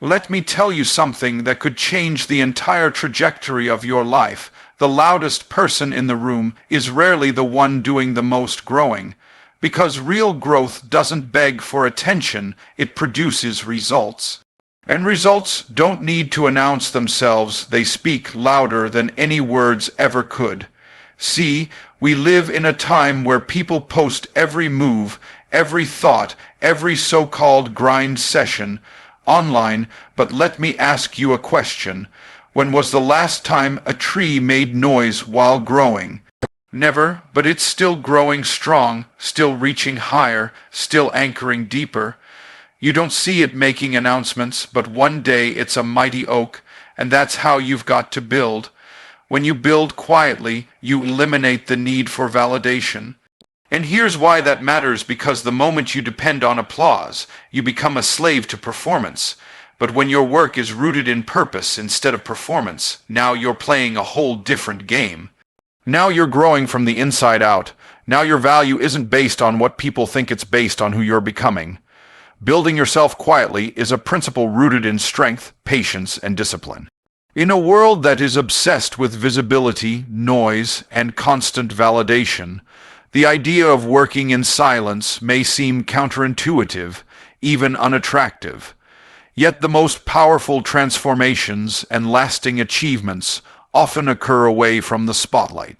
Let me tell you something that could change the entire trajectory of your life. The loudest person in the room is rarely the one doing the most growing, because real growth doesn't beg for attention, it produces results. And results don't need to announce themselves, they speak louder than any words ever could. See, we live in a time where people post every move, every thought, every so-called grind session online, but let me ask you a question. When was the last time a tree made noise while growing? Never, but it's still growing strong, still reaching higher, still anchoring deeper. You don't see it making announcements, but one day it's a mighty oak, and that's how you've got to build. When you build quietly, you eliminate the need for validation. And here's why that matters, because the moment you depend on applause, you become a slave to performance. But when your work is rooted in purpose instead of performance, now you're playing a whole different game. Now you're growing from the inside out. Now your value isn't based on what people think, it's based on who you're becoming. Building yourself quietly is a principle rooted in strength, patience, and discipline. In a world that is obsessed with visibility, noise, and constant validation, the idea of working in silence may seem counterintuitive, even unattractive. Yet the most powerful transformations and lasting achievements often occur away from the spotlight.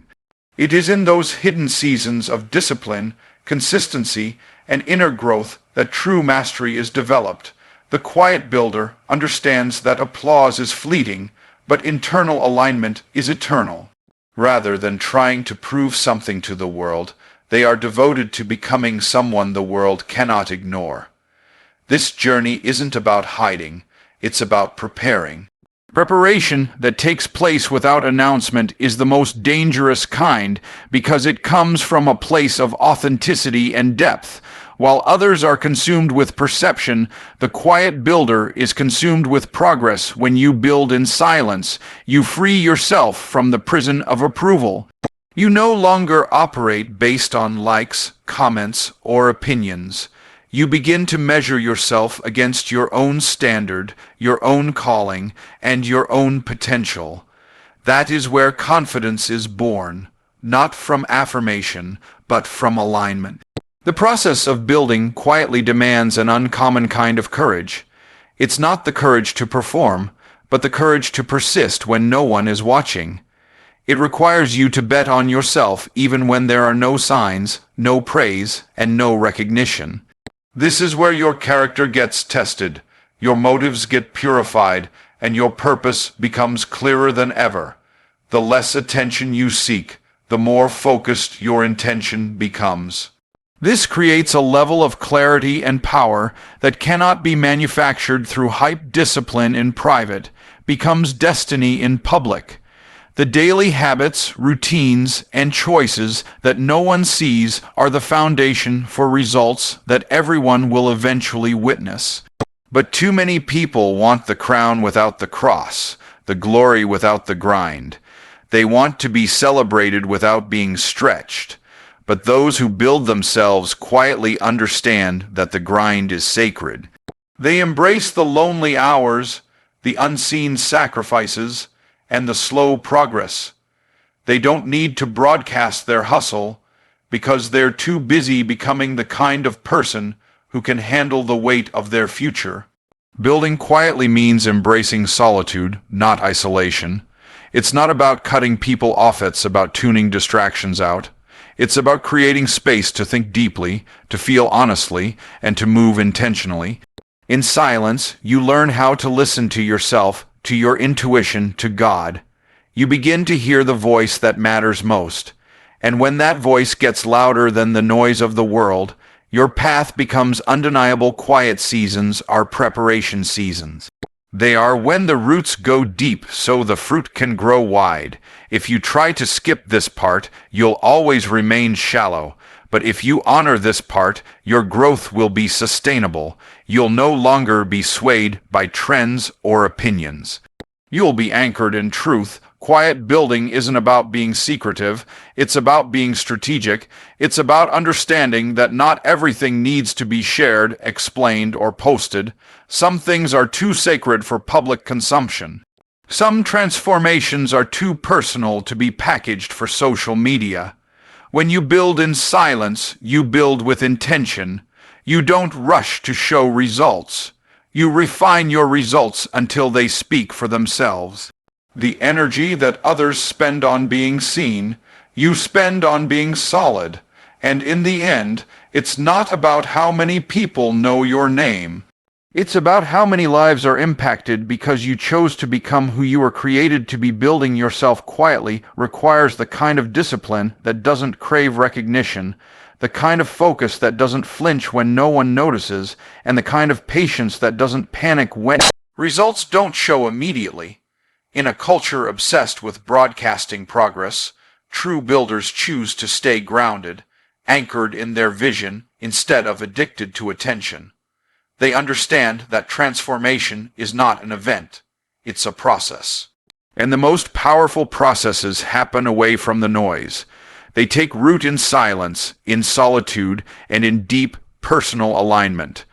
It is in those hidden seasons of discipline, consistency, and inner growth that true mastery is developed. The quiet builder understands that applause is fleeting, but internal alignment is eternal. Rather than trying to prove something to the world, they are devoted to becoming someone the world cannot ignore. This journey isn't about hiding, it's about preparing. Preparation that takes place without announcement is the most dangerous kind because it comes from a place of authenticity and depth. While others are consumed with perception, the quiet builder is consumed with progress. When you build in silence, you free yourself from the prison of approval. You no longer operate based on likes, comments, or opinions. You begin to measure yourself against your own standard, your own calling, and your own potential. That is where confidence is born, not from affirmation, but from alignment. The process of building quietly demands an uncommon kind of courage. It's not the courage to perform, but the courage to persist when no one is watching. It requires you to bet on yourself even when there are no signs, no praise, and no recognition. This is where your character gets tested, your motives get purified, and your purpose becomes clearer than ever. The less attention you seek, the more focused your intention becomes. This creates a level of clarity and power that cannot be manufactured through hype. Discipline in private becomes destiny in public. The daily habits, routines, and choices that no one sees are the foundation for results that everyone will eventually witness. But too many people want the crown without the cross, the glory without the grind. They want to be celebrated without being stretched. But those who build themselves quietly understand that the grind is sacred. They embrace the lonely hours, the unseen sacrifices, and the slow progress. They don't need to broadcast their hustle because they're too busy becoming the kind of person who can handle the weight of their future. Building quietly means embracing solitude, not isolation. It's not about cutting people off, it's about tuning distractions out. It's about creating space to think deeply, to feel honestly, and to move intentionally. In silence, you learn how to listen to yourself, to your intuition, to God. You begin to hear the voice that matters most. And when that voice gets louder than the noise of the world, your path becomes undeniable. Quiet seasons are preparation seasons. They are when the roots go deep so the fruit can grow wide. If you try to skip this part, you'll always remain shallow. But if you honor this part, your growth will be sustainable. You'll no longer be swayed by trends or opinions. You'll be anchored in truth, Quiet building isn't about being secretive, it's about being strategic. It's about understanding that not everything needs to be shared, explained, or posted. Some things are too sacred for public consumption. Some transformations are too personal to be packaged for social media. When you build in silence, you build with intention. You don't rush to show results. You refine your results until they speak for themselves. The energy that others spend on being seen, you spend on being solid. And in the end, it's not about how many people know your name. It's about how many lives are impacted because you chose to become who you were created to be. Building yourself quietly requires the kind of discipline that doesn't crave recognition, the kind of focus that doesn't flinch when no one notices, and the kind of patience that doesn't panic when results don't show immediately. In a culture obsessed with broadcasting progress, true builders choose to stay grounded, anchored in their vision instead of addicted to attention. They understand that transformation is not an event, it's a process. And the most powerful processes happen away from the noise. They take root in silence, in solitude, and in deep personal alignment.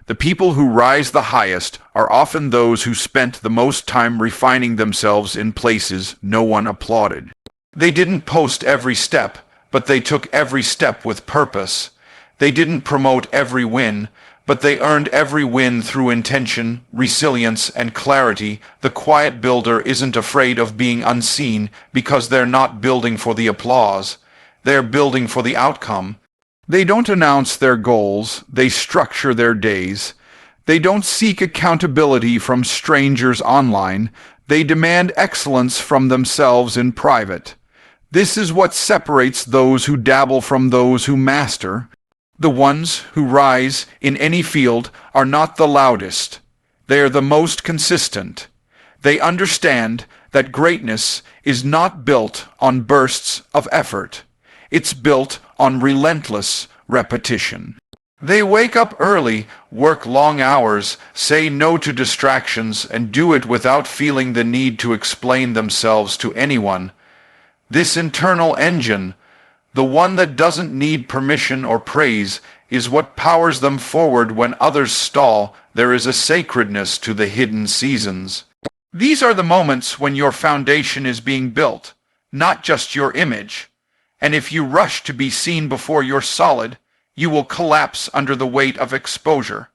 The people who rise the highest are often those who spent the most time refining themselves in places no one applauded. They didn't post every step, but they took every step with purpose. They didn't promote every win, but they earned every win through intention, resilience, and clarity. The quiet builder isn't afraid of being unseen because they're not building for the applause. They're building for the outcome. They don't announce their goals, they structure their days. They don't seek accountability from strangers online, they demand excellence from themselves in private. This is what separates those who dabble from those who master. The ones who rise in any field are not the loudest. They are the most consistent. They understand that greatness is not built on bursts of effort. It's built on relentless repetition. They wake up early, work long hours, say no to distractions, and do it without feeling the need to explain themselves to anyone. This internal engine, the one that doesn't need permission or praise, is what powers them forward when others stall. There is a sacredness to the hidden seasons. These are the moments when your foundation is being built, not just your image. And if you rush to be seen before you're solid, you will collapse under the weight of exposure.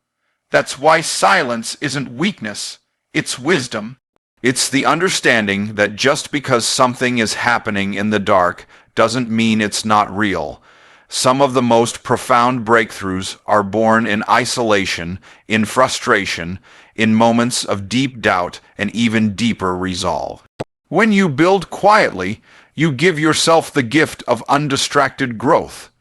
That's why silence isn't weakness, it's wisdom. It's the understanding that just because something is happening in the dark doesn't mean it's not real. Some of the most profound breakthroughs are born in isolation, in frustration, in moments of deep doubt, and even deeper resolve. When you build quietly, you give yourself the gift of undistracted growth.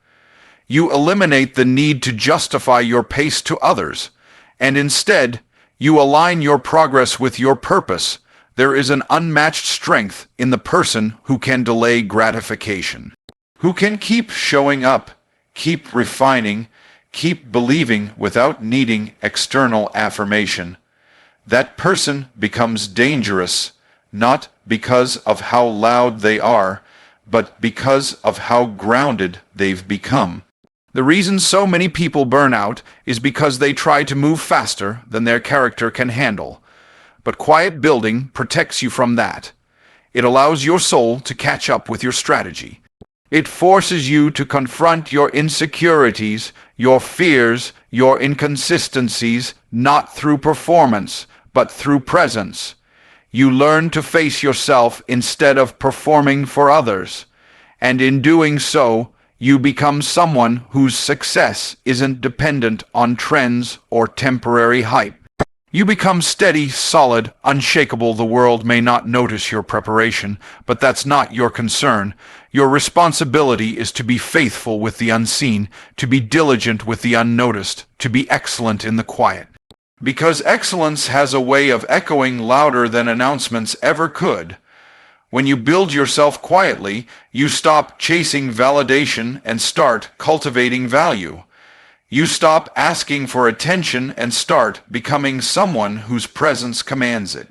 You eliminate the need to justify your pace to others, and instead, you align your progress with your purpose. There is an unmatched strength in the person who can delay gratification, who can keep showing up, keep refining, keep believing without needing external affirmation. That person becomes dangerous, not because of how loud they are, but because of how grounded they've become. The reason so many people burn out is because they try to move faster than their character can handle. But quiet building protects you from that. It allows your soul to catch up with your strategy. It forces you to confront your insecurities, your fears, your inconsistencies, not through performance, but through presence. You learn to face yourself instead of performing for others. And in doing so, you become someone whose success isn't dependent on trends or temporary hype. You become steady, solid, unshakable. The world may not notice your preparation, but that's not your concern. Your responsibility is to be faithful with the unseen, to be diligent with the unnoticed, to be excellent in the quiet. Because excellence has a way of echoing louder than announcements ever could. When you build yourself quietly, you stop chasing validation and start cultivating value. You stop asking for attention and start becoming someone whose presence commands it.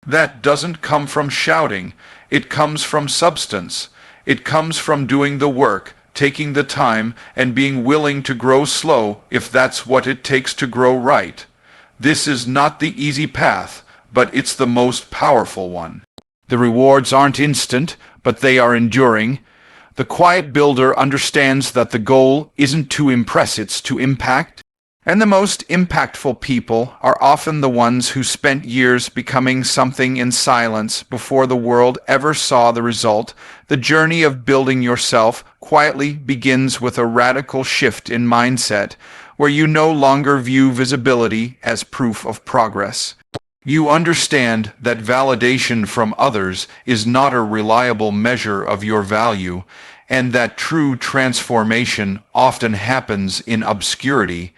That doesn't come from shouting. It comes from substance. It comes from doing the work, taking the time, and being willing to grow slow if that's what it takes to grow right. This is not the easy path, but it's the most powerful one. The rewards aren't instant, but they are enduring. The quiet builder understands that the goal isn't to impress, it's to impact. And the most impactful people are often the ones who spent years becoming something in silence before the world ever saw the result. The journey of building yourself quietly begins with a radical shift in mindset, where you no longer view visibility as proof of progress. You understand that validation from others is not a reliable measure of your value, and that true transformation often happens in obscurity.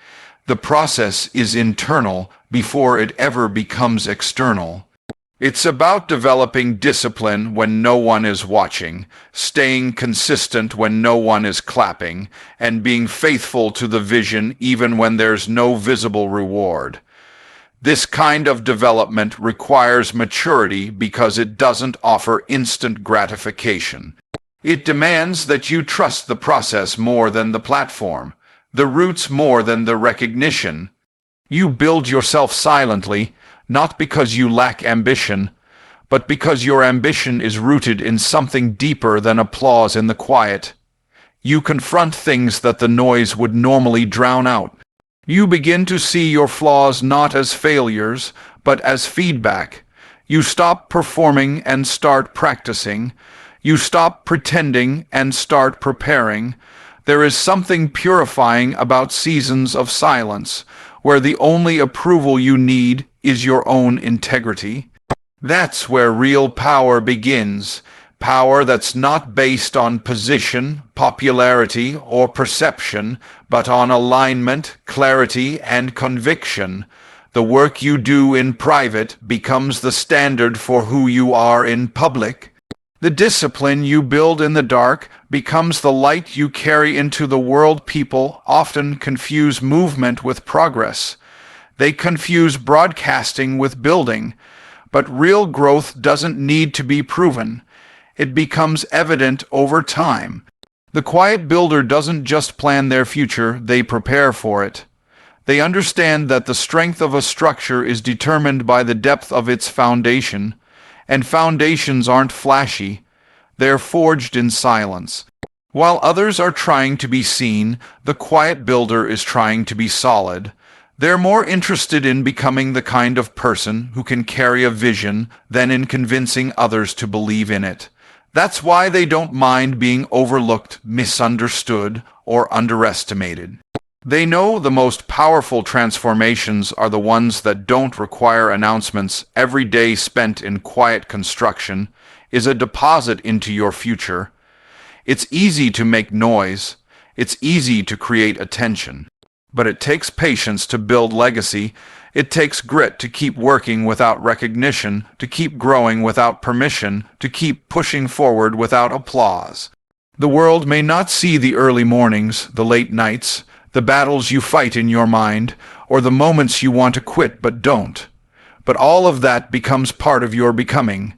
The process is internal before it ever becomes external. It's about developing discipline when no one is watching, staying consistent when no one is clapping, and being faithful to the vision even when there's no visible reward. This kind of development requires maturity because it doesn't offer instant gratification. It demands that you trust the process more than the platform, the roots more than the recognition. You build yourself silently, not because you lack ambition, but because your ambition is rooted in something deeper than applause in the quiet. You confront things that the noise would normally drown out. You begin to see your flaws not as failures, but as feedback. You stop performing and start practicing. You stop pretending and start preparing. There is something purifying about seasons of silence, where the only approval you need is your own integrity. That's where real power begins. Power that's not based on position, popularity, or perception, but on alignment, clarity, and conviction. The work you do in private becomes the standard for who you are in public. The discipline you build in the dark becomes the light you carry into the world. People often confuse movement with progress. They confuse broadcasting with building. But real growth doesn't need to be proven. It becomes evident over time. The quiet builder doesn't just plan their future, they prepare for it. They understand that the strength of a structure is determined by the depth of its foundation, and foundations aren't flashy. They're forged in silence. While others are trying to be seen, the quiet builder is trying to be solid. They're more interested in becoming the kind of person who can carry a vision than in convincing others to believe in it. That's why they don't mind being overlooked, misunderstood, or underestimated. They know the most powerful transformations are the ones that don't require announcements. Every day spent in quiet construction is a deposit into your future. It's easy to make noise. It's easy to create attention. But it takes patience to build legacy. It takes grit to keep working without recognition, to keep growing without permission, to keep pushing forward without applause. The world may not see the early mornings, the late nights, the battles you fight in your mind, or the moments you want to quit but don't. But all of that becomes part of your becoming.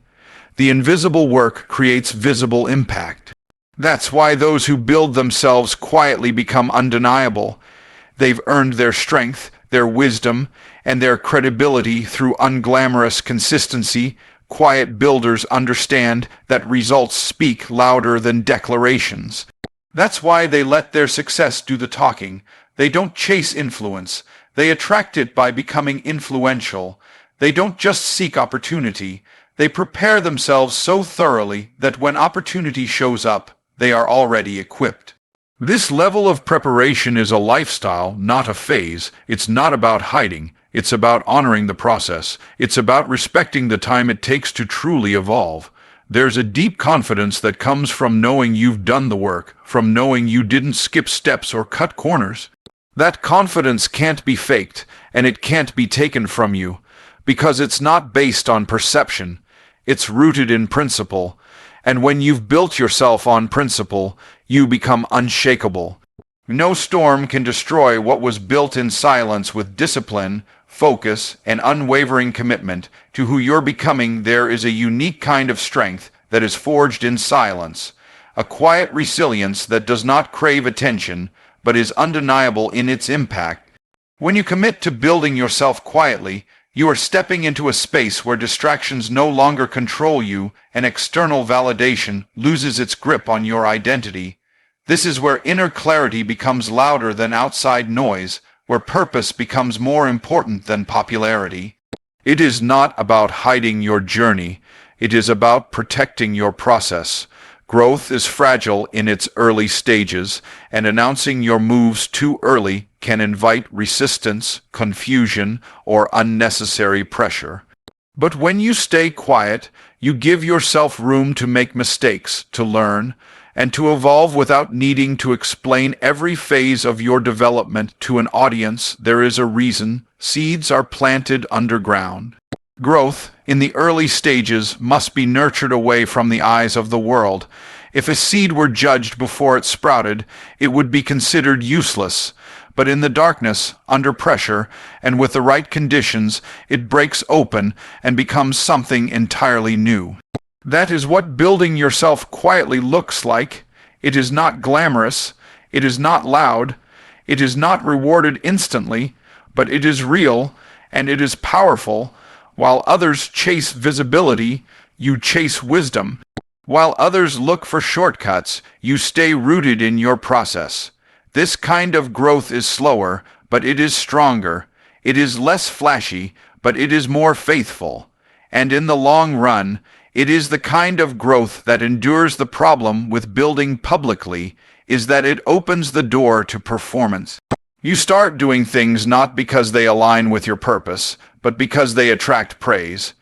The invisible work creates visible impact. That's why those who build themselves quietly become undeniable. They've earned their strength, their wisdom, and their credibility through unglamorous consistency. Quiet builders understand that results speak louder than declarations. That's why they let their success do the talking. They don't chase influence. They attract it by becoming influential. They don't just seek opportunity. They prepare themselves so thoroughly that when opportunity shows up, they are already equipped. This level of preparation is a lifestyle, not a phase. It's not about hiding. It's about honoring the process. It's about respecting the time it takes to truly evolve. There's a deep confidence that comes from knowing you've done the work, from knowing you didn't skip steps or cut corners. That confidence can't be faked, and it can't be taken from you, because it's not based on perception. It's rooted in principle. And when you've built yourself on principle, you become unshakable. No storm can destroy what was built in silence with discipline. focus, and unwavering commitment to who you're becoming, there is a unique kind of strength that is forged in silence, a quiet resilience that does not crave attention, but is undeniable in its impact. When you commit to building yourself quietly, you are stepping into a space where distractions no longer control you and external validation loses its grip on your identity. This is where inner clarity becomes louder than outside noise, where purpose becomes more important than popularity. It is not about hiding your journey. It is about protecting your process. Growth is fragile in its early stages, and announcing your moves too early can invite resistance, confusion, or unnecessary pressure. But when you stay quiet, you give yourself room to make mistakes, to learn, and to evolve without needing to explain every phase of your development to an audience. There is a reason seeds are planted underground. Growth, in the early stages, must be nurtured away from the eyes of the world. If a seed were judged before it sprouted, it would be considered useless. But in the darkness, under pressure, and with the right conditions, it breaks open and becomes something entirely new. That is what building yourself quietly looks like. It is not glamorous. It is not loud. It is not rewarded instantly, but it is real, and it is powerful. While others chase visibility, you chase wisdom. While others look for shortcuts, you stay rooted in your process. This kind of growth is slower, but it is stronger. It is less flashy, but it is more faithful. And in the long run, it is the kind of growth that endures. The problem with building publicly is that it opens the door to performance. You start doing things not because they align with your purpose, but because they attract praise.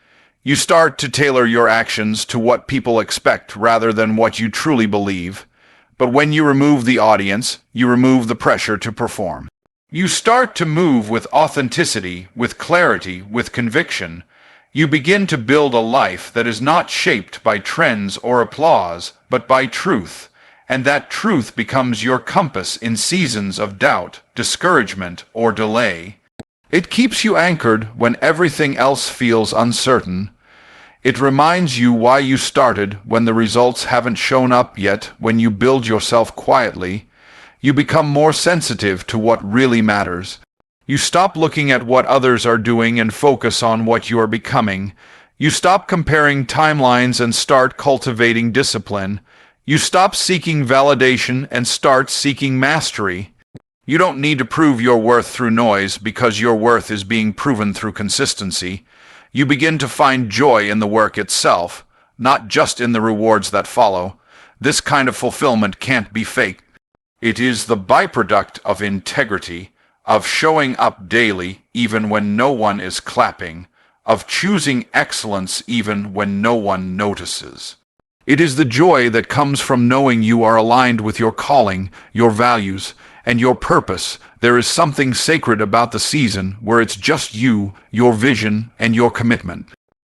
You start to tailor your actions to what people expect rather than what you truly believe. But when you remove the audience, you remove the pressure to perform. You start to move with authenticity, with clarity, with conviction. You begin to build a life that is not shaped by trends or applause, but by truth. And that truth becomes your compass in seasons of doubt, discouragement, or delay. It keeps you anchored when everything else feels uncertain. It reminds you why you started when the results haven't shown up yet. When you build yourself quietly, you become more sensitive to what really matters. You stop looking at what others are doing and focus on what you are becoming. You stop comparing timelines and start cultivating discipline. You stop seeking validation and start seeking mastery. You don't need to prove your worth through noise because your worth is being proven through consistency. You begin to find joy in the work itself, not just in the rewards that follow. This kind of fulfillment can't be faked. It is the byproduct of integrity, of showing up daily even when no one is clapping, of choosing excellence even when no one notices. It is the joy that comes from knowing you are aligned with your calling, your values, and your purpose. There is something sacred about the season where it's just you, your vision, and your commitment.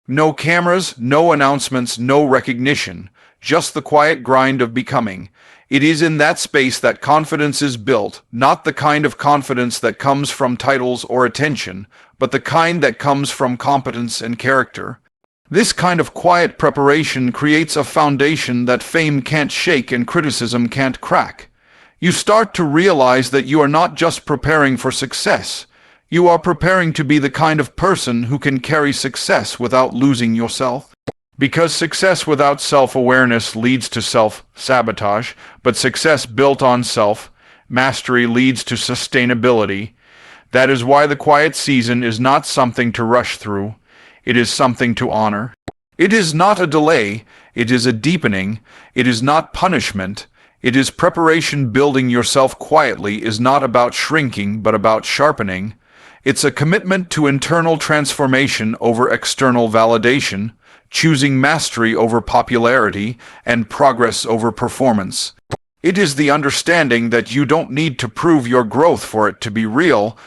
No cameras, no announcements, no recognition, just the quiet grind of becoming. It is in that space that confidence is built, not the kind of confidence that comes from titles or attention, but the kind that comes from competence and character. This kind of quiet preparation creates a foundation that fame can't shake and criticism can't crack. You start to realize that you are not just preparing for success. You are preparing to be the kind of person who can carry success without losing yourself. Because success without self-awareness leads to self-sabotage, but success built on self-mastery leads to sustainability. That is why the quiet season is not something to rush through. It is something to honor. It is not a delay. It is a deepening. It is not punishment. It is preparation. Building yourself quietly is not about shrinking, but about sharpening. It's a commitment to internal transformation over external validation, choosing mastery over popularity, and progress over performance. It is the understanding that you don't need to prove your growth for it to be real.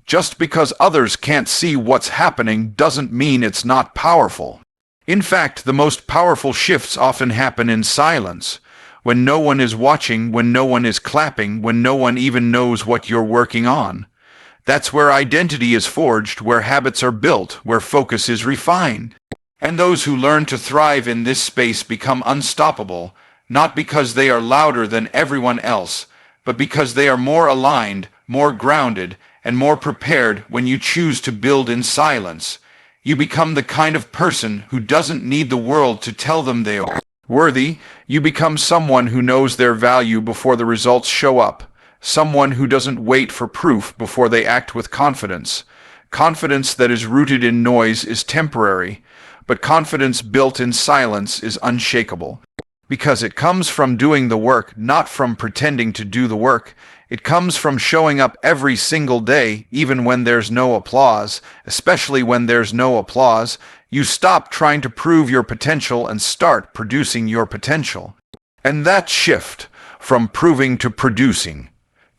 Just because others can't see what's happening doesn't mean it's not powerful. In fact, the most powerful shifts often happen in silence, when no one is watching, when no one is clapping, when no one even knows what you're working on. That's where identity is forged, where habits are built, where focus is refined. And those who learn to thrive in this space become unstoppable, not because they are louder than everyone else, but because they are more aligned, more grounded, and more prepared. When you choose to build in silence, you become the kind of person who doesn't need the world to tell them they are worthy. You become someone who knows their value before the results show up, someone who doesn't wait for proof before they act with confidence. Confidence that is rooted in noise is temporary, but confidence built in silence is unshakable. Because it comes from doing the work, not from pretending to do the work. It comes from showing up every single day, even when there's no applause, especially when there's no applause. You stop trying to prove your potential and start producing your potential. And that shift from proving to producing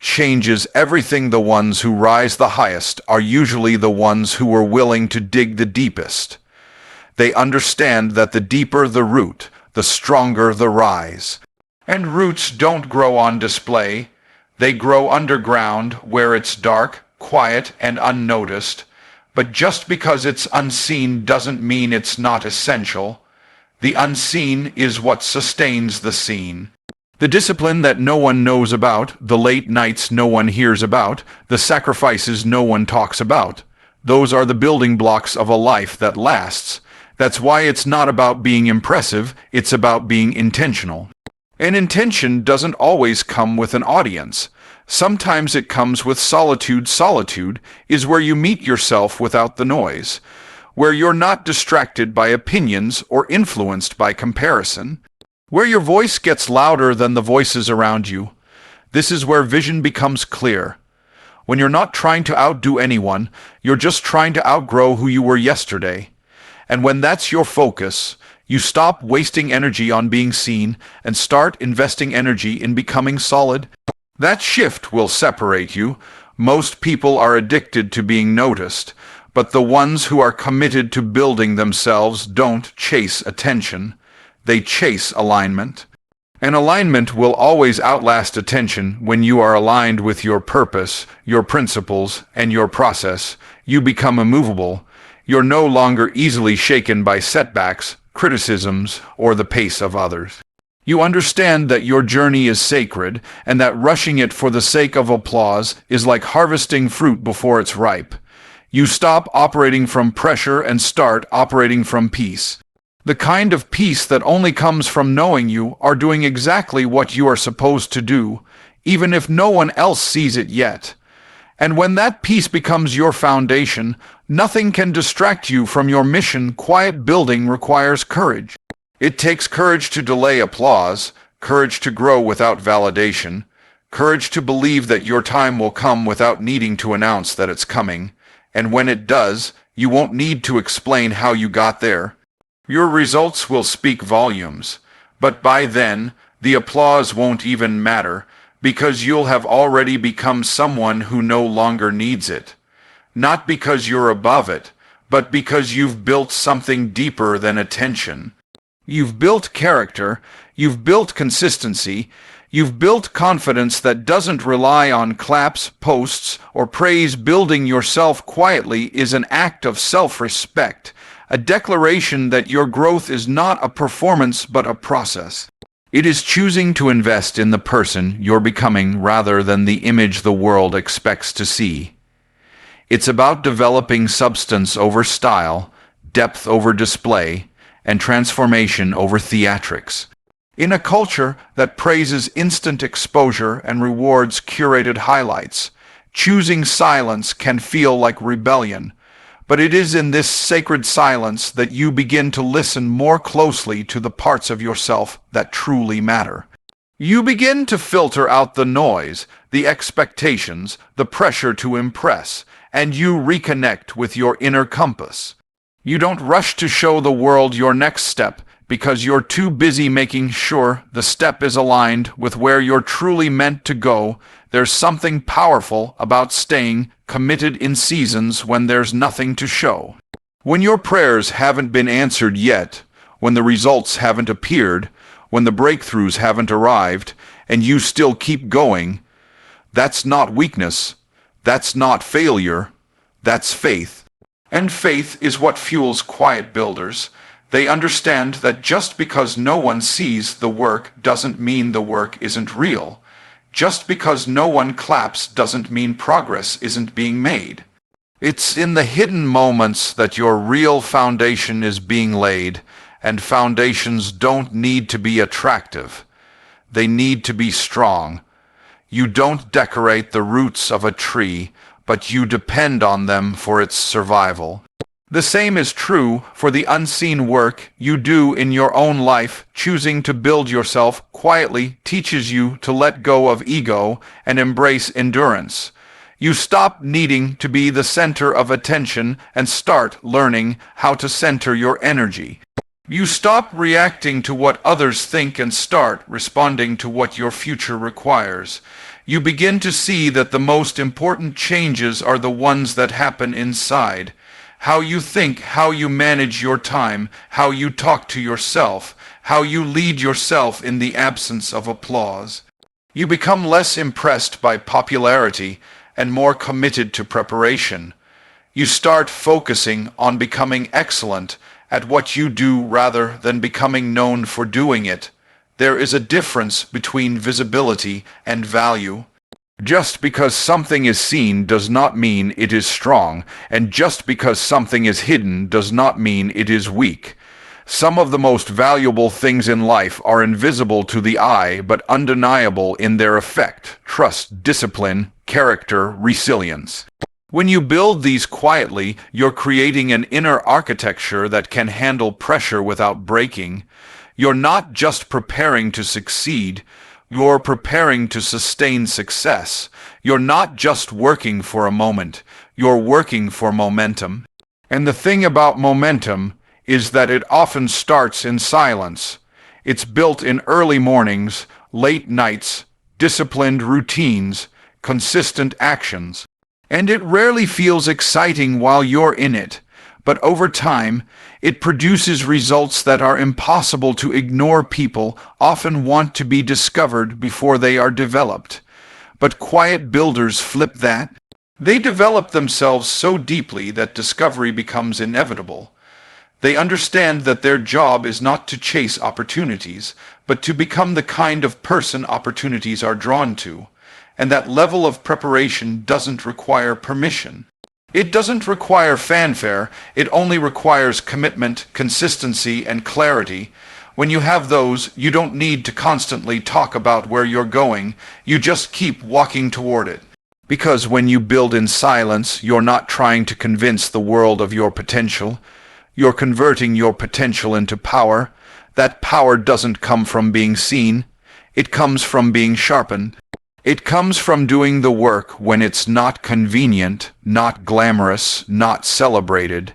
changes everything. The ones who rise the highest are usually the ones who are willing to dig the deepest. They understand that the deeper the root, the stronger the rise. And roots don't grow on display. They grow underground, where it's dark, quiet, and unnoticed. But just because it's unseen doesn't mean it's not essential. The unseen is what sustains the seen. The discipline that no one knows about, the late nights no one hears about, the sacrifices no one talks about. Those are the building blocks of a life that lasts. That's why it's not about being impressive, it's about being intentional. And intention doesn't always come with an audience. Sometimes it comes with solitude. Solitude is where you meet yourself without the noise, where you're not distracted by opinions or influenced by comparison, where your voice gets louder than the voices around you. This is where vision becomes clear. When you're not trying to outdo anyone, you're just trying to outgrow who you were yesterday. And when that's your focus, you stop wasting energy on being seen and start investing energy in becoming solid. That shift will separate you. Most people are addicted to being noticed, but the ones who are committed to building themselves don't chase attention. They chase alignment. And alignment will always outlast attention. When you are aligned with your purpose, your principles, and your process, you become immovable. You're no longer easily shaken by setbacks, criticisms, or the pace of others. You understand that your journey is sacred, and that rushing it for the sake of applause is like harvesting fruit before it's ripe. You stop operating from pressure and start operating from peace. The kind of peace that only comes from knowing you are doing exactly what you are supposed to do, even if no one else sees it yet. And when that peace becomes your foundation, nothing can distract you from your mission. Quiet building requires courage. It takes courage to delay applause, courage to grow without validation, courage to believe that your time will come without needing to announce that it's coming. And when it does, you won't need to explain how you got there. Your results will speak volumes, but by then, the applause won't even matter, because you'll have already become someone who no longer needs it. Not because you're above it, but because you've built something deeper than attention. You've built character, you've built consistency, you've built confidence that doesn't rely on claps, posts, or praise. Building yourself quietly is an act of self-respect, a declaration that your growth is not a performance but a process. It is choosing to invest in the person you're becoming rather than the image the world expects to see. It's about developing substance over style, depth over display, and transformation over theatrics. In a culture that praises instant exposure and rewards curated highlights, choosing silence can feel like rebellion. But it is in this sacred silence that you begin to listen more closely to the parts of yourself that truly matter. You begin to filter out the noise, the expectations, the pressure to impress, and you reconnect with your inner compass. You don't rush to show the world your next step because you're too busy making sure the step is aligned with where you're truly meant to go. There's something powerful about staying committed in seasons when there's nothing to show. When your prayers haven't been answered yet, when the results haven't appeared, when the breakthroughs haven't arrived, and you still keep going, that's not weakness. That's not failure, that's faith. And faith is what fuels quiet builders. They understand that just because no one sees the work doesn't mean the work isn't real. Just because no one claps doesn't mean progress isn't being made. It's in the hidden moments that your real foundation is being laid, and foundations don't need to be attractive. They need to be strong. You don't decorate the roots of a tree, but you depend on them for its survival. The same is true for the unseen work you do in your own life. Choosing to build yourself quietly teaches you to let go of ego and embrace endurance. You stop needing to be the center of attention and start learning how to center your energy. You stop reacting to what others think and start responding to what your future requires. You begin to see that the most important changes are the ones that happen inside. How you think, how you manage your time, how you talk to yourself, how you lead yourself in the absence of applause. You become less impressed by popularity and more committed to preparation. You start focusing on becoming excellent at what you do rather than becoming known for doing it. There is a difference between visibility and value. Just because something is seen does not mean it is strong, and just because something is hidden does not mean it is weak. Some of the most valuable things in life are invisible to the eye but undeniable in their effect: trust, discipline, character, resilience. When you build these quietly, you're creating an inner architecture that can handle pressure without breaking. You're not just preparing to succeed, you're preparing to sustain success. You're not just working for a moment, you're working for momentum. And the thing about momentum is that it often starts in silence. It's built in early mornings, late nights, disciplined routines, consistent actions. And it rarely feels exciting while you're in it, but over time, it produces results that are impossible to ignore. People often want to be discovered before they are developed. But quiet builders flip that. They develop themselves so deeply that discovery becomes inevitable. They understand that their job is not to chase opportunities, but to become the kind of person opportunities are drawn to. And that level of preparation doesn't require permission. It doesn't require fanfare, it only requires commitment, consistency, and clarity. When you have those, you don't need to constantly talk about where you're going, you just keep walking toward it. Because when you build in silence, you're not trying to convince the world of your potential. You're converting your potential into power. That power doesn't come from being seen, it comes from being sharpened. It comes from doing the work when it's not convenient, not glamorous, not celebrated.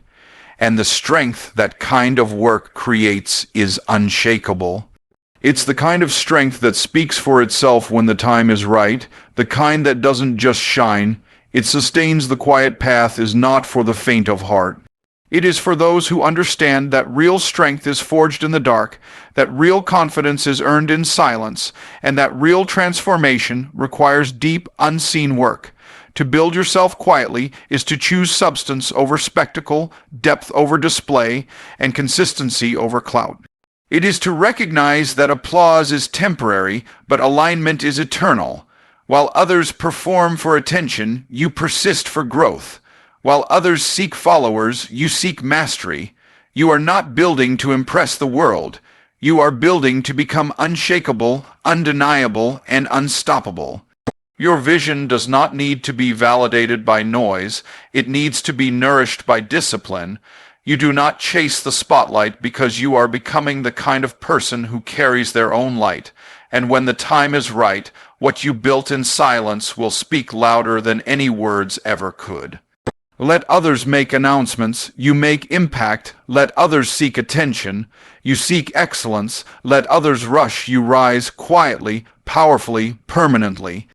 And the strength that kind of work creates is unshakable. It's the kind of strength that speaks for itself when the time is right, the kind that doesn't just shine. It sustains. The quiet path is not for the faint of heart. It is for those who understand that real strength is forged in the dark, that real confidence is earned in silence, and that real transformation requires deep, unseen work. To build yourself quietly is to choose substance over spectacle, depth over display, and consistency over clout. It is to recognize that applause is temporary, but alignment is eternal. While others perform for attention, you persist for growth. While others seek followers, you seek mastery. You are not building to impress the world. You are building to become unshakable, undeniable, and unstoppable. Your vision does not need to be validated by noise. It needs to be nourished by discipline. You do not chase the spotlight because you are becoming the kind of person who carries their own light. And when the time is right, what you built in silence will speak louder than any words ever could. Let others make announcements, you make impact. Let others seek attention, you seek excellence. Let others rush, you rise quietly, powerfully, permanently.